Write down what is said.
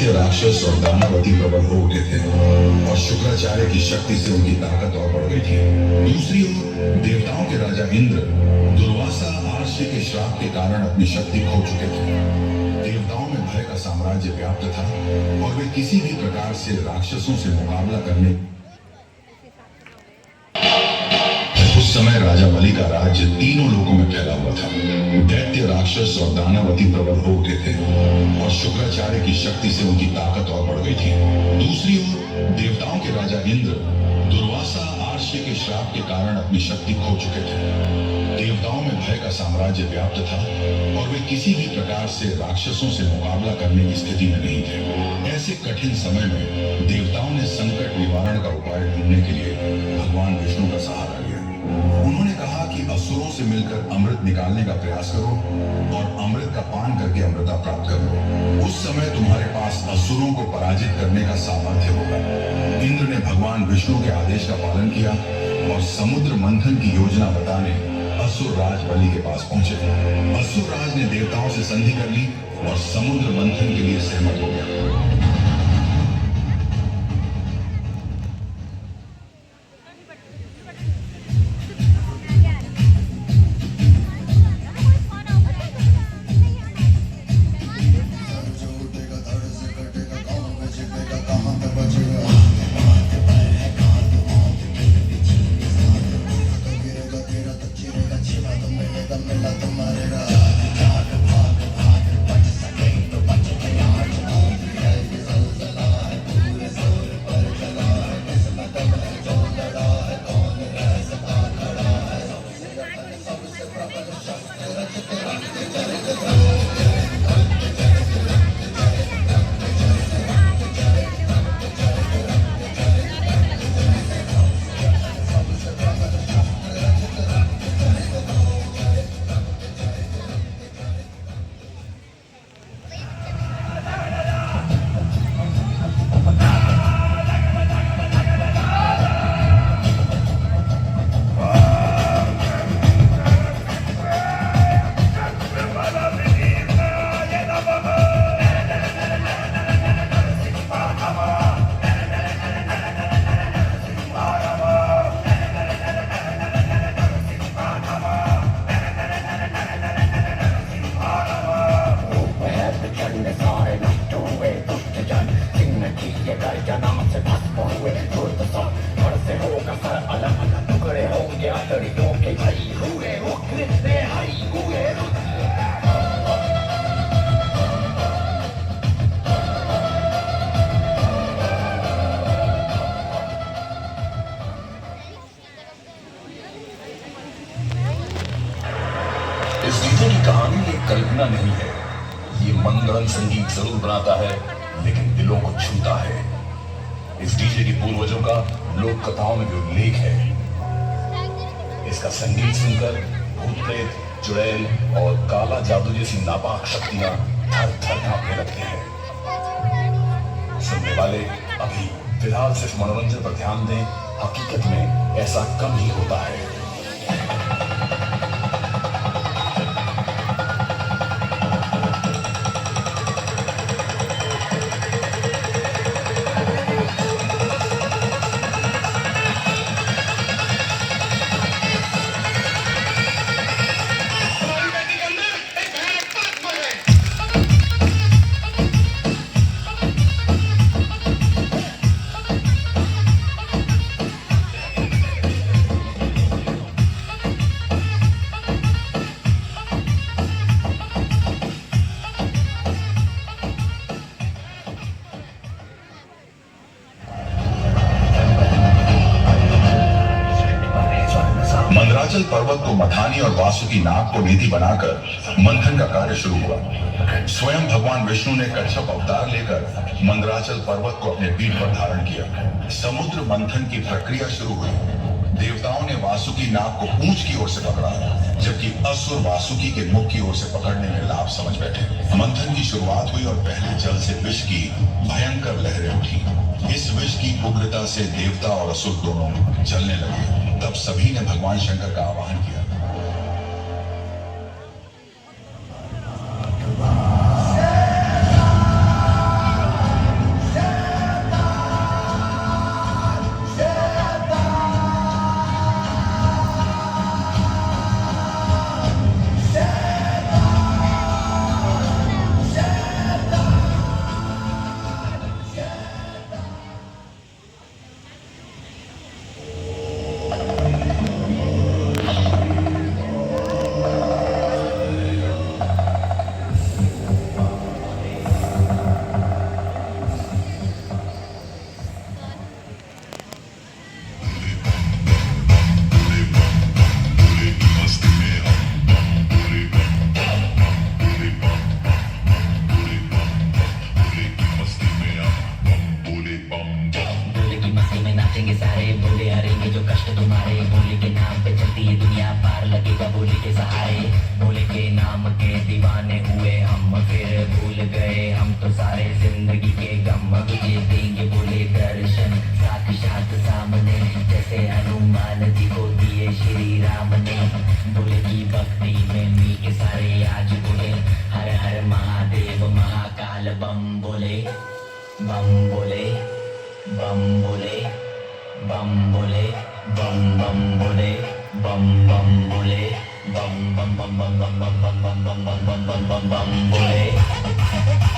दैत्य राक्षस और दानवती प्रबल हो उठे थे और शुक्राचार्य की शक्ति से उनकी ताकत और बढ़ गई थी। दूसरी ओर देवताओं के राजा इंद्र दुर्वासा आर्षि के श्राप के कारण अपनी शक्ति खो चुके थे। देवताओं में भय का साम्राज्य व्याप्त था और वे किसी भी प्रकार से राक्षसों से मुकाबला करने। उस समय राजा बलि का राज्य तीनों लोकों में फैला हुआ था। दैत्य राक्षस और दानवती प्रबल हो उठे थे और शुक्राचार्य की शक्ति से उनकी ताकत और बढ़ गई थी। दूसरी ओर देवताओं के राजा इंद्र दुर्वासा आर्षि के श्राप के कारण अपनी शक्ति खो चुके थे। देवताओं में भय का साम्राज्य व्याप्त था और वे किसी भी प्रकार से राक्षसों से मुकाबला करने की स्थिति में नहीं थे। ऐसे कठिन समय में देवताओं ने संकट निवारण का उपाय ढूंढने के लिए भगवान विष्णु का सहारा लिया। उन्होंने कहा कि असुरों से मिलकर अमृत निकालने का प्रयास करो और अमृत का पान करके अमृता प्राप्त करो। उस समय तुम्हारे पास असुरों को पराजित करने का सामर्थ्य होगा। इंद्र ने भगवान विष्णु के आदेश का पालन किया और समुद्र मंथन की योजना बताने असुर राज बलि के पास पहुंचे। असुर राज ने देवताओं से संधि कर ली और समुद्र मंथन के लिए सहमत हो गया। इस डीजे की कहानी एक कल्पना नहीं है। ये मंगलम संगीत जरूर बनाता है लेकिन दिलों को छूता है। इस डीजे के पूर्वजों का लोक कथाओं में भी उल्लेख है। इसका संगीत सुनकर भूत प्रेत, चुड़ैल और काला जादू जैसी नापाक शक्तियां थर थर कांपने लगती हैं। सुनने वाले अभी फिलहाल सिर्फ मनोरंजन पर ध्यान दें। हकीकत में ऐसा कम ही होता है। मंदराचल पर्वत को मथानी और वासुकी नाग को नीति बनाकर मंथन का कार्य शुरू हुआ। स्वयं भगवान विष्णु ने कच्छप अवतार लेकर मंदराचल पर्वत को अपने पीठ पर धारण किया। समुद्र मंथन की प्रक्रिया शुरू हुई। देवताओं ने वासुकी नाग को पूंछ की ओर से पकड़ा, जबकि असुर वासुकी के मुख की ओर से पकड़ने में लाभ समझ बैठे। मंथन की शुरुआत हुई और पहले जल से विष की भयंकर लहरें उठी। इस विष की उग्रता से देवता और असुर दोनों जलने लगे। तब सभी ने भगवान शंकर का आवाहन किया। लाल बम बोले बम बोले बम बोले बम बोले बम बम बोले बम बम बोले बम बम बम बम बम बम बम बम बम बम बम बम बम बोले